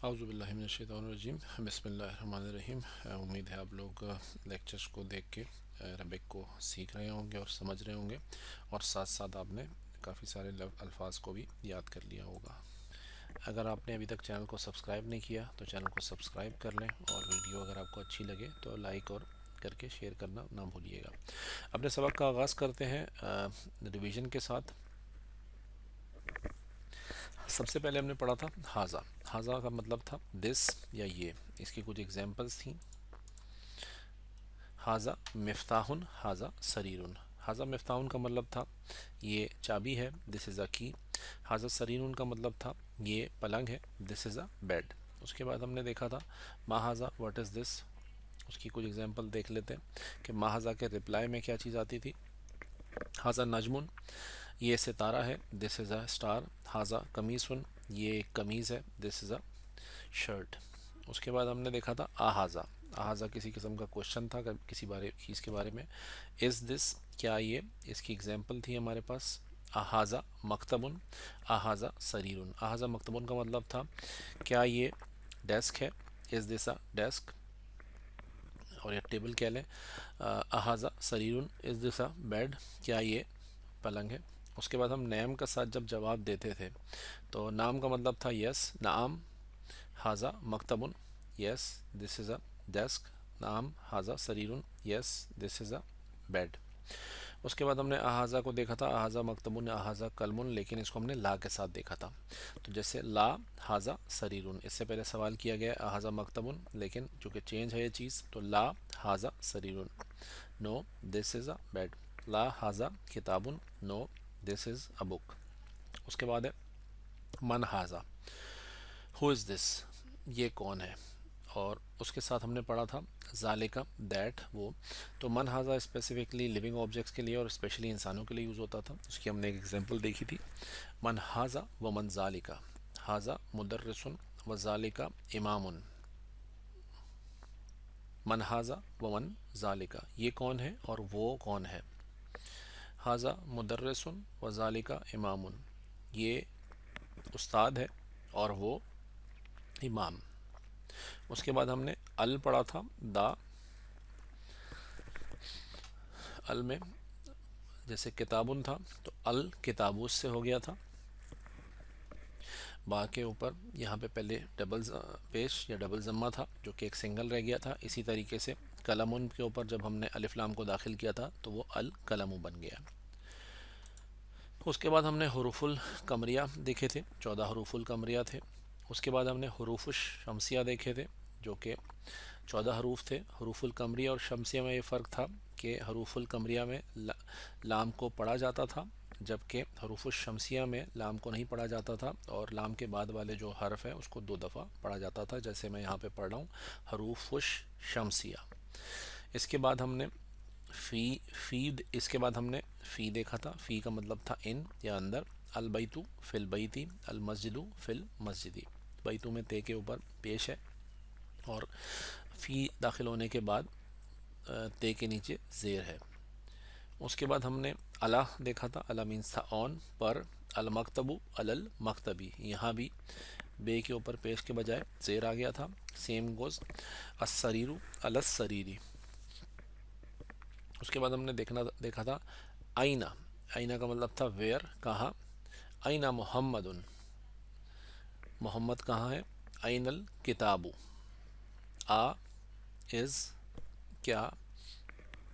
اعوذ باللہ من الشیطان الرجیم، بسم اللہ الرحمن الرحیم۔ امید ہے آپ لوگ لیکچرز کو دیکھ کے عربک کو سیکھ رہے ہوں گے اور سمجھ رہے ہوں گے، اور ساتھ ساتھ آپ نے کافی سارے الفاظ کو بھی یاد کر لیا ہوگا۔ اگر آپ نے ابھی تک چینل کو سبسکرائب نہیں کیا تو چینل کو سبسکرائب کر لیں، اور ویڈیو اگر آپ کو اچھی لگے تو لائک اور کر کے شیئر کرنا نہ بھولیے گا۔ اپنے سبق کا آغاز کرتے ہیں ریویژن کے ساتھ۔ سب سے پہلے ہم نے پڑھا تھا ہاضا۔ ہاضا کا مطلب تھا دس یا یہ، اس کی کچھ ایگزامپلس تھیں۔ ہاضا مفتاح، ہاضا سریر۔ ہاضا مفتاح کا مطلب تھا یہ چابی ہے، دس از اے کی۔ ہاضا سریر کا مطلب تھا یہ پلنگ ہے، دس از اے بیڈ۔ اس کے بعد ہم نے دیکھا تھا ما ہاضا واٹ از دس، اس کی کچھ ایگزامپل دیکھ لیتے ہیں کہ ما ہاضا کے رپلائی میں کیا چیز آتی تھی۔ ہاضا نجمن، یہ ستارہ ہے، دس از اے اسٹار۔ ہاضا قمیصن، یہ ایک قمیض ہے، دس از اے شرٹ۔ اس کے بعد ہم نے دیکھا تھا آہاضا۔ آہاضا کسی قسم کا کوشچن تھا کسی چیز کے بارے میں۔ از دس، کیا یہ، اس کی ایگزامپل تھی ہمارے پاس۔ آہاضا مکتبن، آہاضا سریرن۔ آہاضا مکتبن کا مطلب تھا کیا یہ ڈیسک ہے، از دس اے ڈیسک، اور یا ٹیبل کہہ لیں۔ آہاضا سریرن، از دس اے بیڈ، کیا یہ پلنگ ہے۔ اس کے بعد ہم نیم کا ساتھ جب جواب دیتے تھے تو نام کا مطلب تھا یس، نعم۔ ہاضا مکتبن، یس دس از اے ڈیسک، نعم ہاضا سریرن، یس دس از اے بیڈ۔ اس کے بعد ہم نے احاذہ کو دیکھا تھا، احاذہ مکتبن، احاذہ قلم، لیکن اس کو ہم نے لا کے ساتھ دیکھا تھا۔ تو جیسے لا حاذا سریرن، اس سے پہلے سوال کیا گیا احاذہ مکتبن، لیکن چونکہ چینج ہے یہ چیز تو لا حاذا سریرن، نو دس از اے بیڈ۔ لا حاذا کتابن، نو دس از اے بک۔ اس کے بعد ہے من حاذا، ہو از دس، یہ کون ہے، اور اس کے ساتھ ہم نے پڑھا تھا ذالکا دیٹ، وہ۔ تو من ہاضا اسپیسیفکلی لیونگ آبجیکٹس کے لیے اور اسپیشلی انسانوں کے لیے یوز ہوتا تھا، اس کی ہم نے ایک ایگزامپل دیکھی تھی۔ من ہاضا و من ذالکا، ہاضا مدرسن و ذالکا امام۔ من ہاضا و من ذالکا، یہ کون ہے اور وہ کون ہے۔ ہاضا مدرسن و ذالکا امام، یہ استاد ہے اور وہ امام۔ اس کے بعد ہم نے ال پڑھا تھا، دا۔ ال میں جیسے کتابن تھا تو ال کتابوس سے ہو گیا تھا۔ با کے اوپر یہاں پہ پہلے ڈبل پیش یا ڈبل ضمہ تھا جو کہ ایک سنگل رہ گیا تھا، اسی طریقے سے قلمن کے اوپر جب ہم نے الف لام کو داخل کیا تھا تو وہ القلم بن گیا۔ اس کے بعد ہم نے حروف القمریہ دیکھے تھے، 14 حروف القمریہ تھے۔ اس کے بعد ہم نے حروف الشمسیہ دیکھے تھے جو کہ 14 حروف تھے۔ حروف القمریہ اور شمسیہ میں یہ فرق تھا کہ حروف القمریہ میں لام کو پڑھا جاتا تھا، جبکہ حروف الشمسیہ میں لام کو نہیں پڑھا جاتا تھا، اور لام کے بعد والے جو حرف ہیں اس کو 2 دفعہ پڑھا جاتا تھا، جیسے میں یہاں پہ پڑھ رہا ہوں حروف الشمسیہ۔ اس کے بعد ہم نے اس کے بعد ہم نے فی دیکھا تھا، فی کا مطلب تھا ان یا اندر۔ البیتو فی البیتی، المسجدو فی المسجدی، بیتو میں تے کے اوپر پیش ہے، اور فی داخل ہونے کے بعد تے کے نیچے زیر ہے۔ اس کے بعد ہم نے الا دیکھا تھا، الا مینس تھا آن، پر۔ المکتبو المکتبی، یہاں بھی بے کے اوپر پیش کے بجائے زیر آ گیا تھا، سیم گوز۔ السریرو السریری۔ اس کے بعد ہم نے دیکھا تھا آئینہ۔ آئینہ کا مطلب تھا ویئر، کہاں۔ آئینہ محمد، محمد کہاں ہے۔ آئین الکتابو، آ از کیا،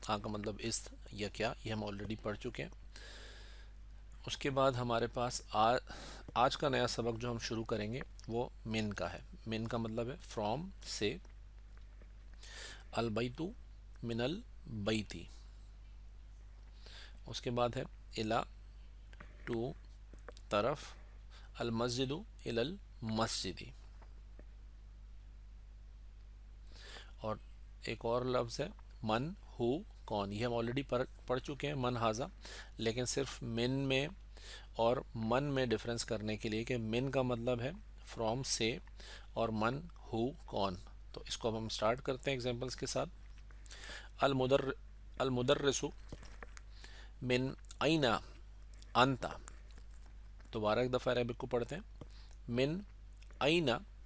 آ کا مطلب اس یا کیا، یہ ہم آلریڈی پڑھ چکے ہیں۔ اس کے بعد ہمارے پاس آج کا نیا سبق جو ہم شروع کریں گے وہ من کا ہے۔ من کا مطلب ہے فرام، سے۔ البیتو من البیتی۔ اس کے بعد ہے الا، ٹو، طرف۔ المسجد الی المسجدی، اور ایک اور لفظ ہے من، ہو، کون، یہ ہم آلریڈی پڑھ چکے ہیں من ہاضا، لیکن صرف من میں اور من میں ڈفرینس کرنے کے لیے کہ من کا مطلب ہے فرام، سے، اور من ہو، کون۔ تو اس کو ہم سٹارٹ کرتے ہیں ایگزامپلس کے ساتھ۔ المدرس من این انت، دوبارہ ایک دفعہ عربک کو پڑھتے ہیں، من این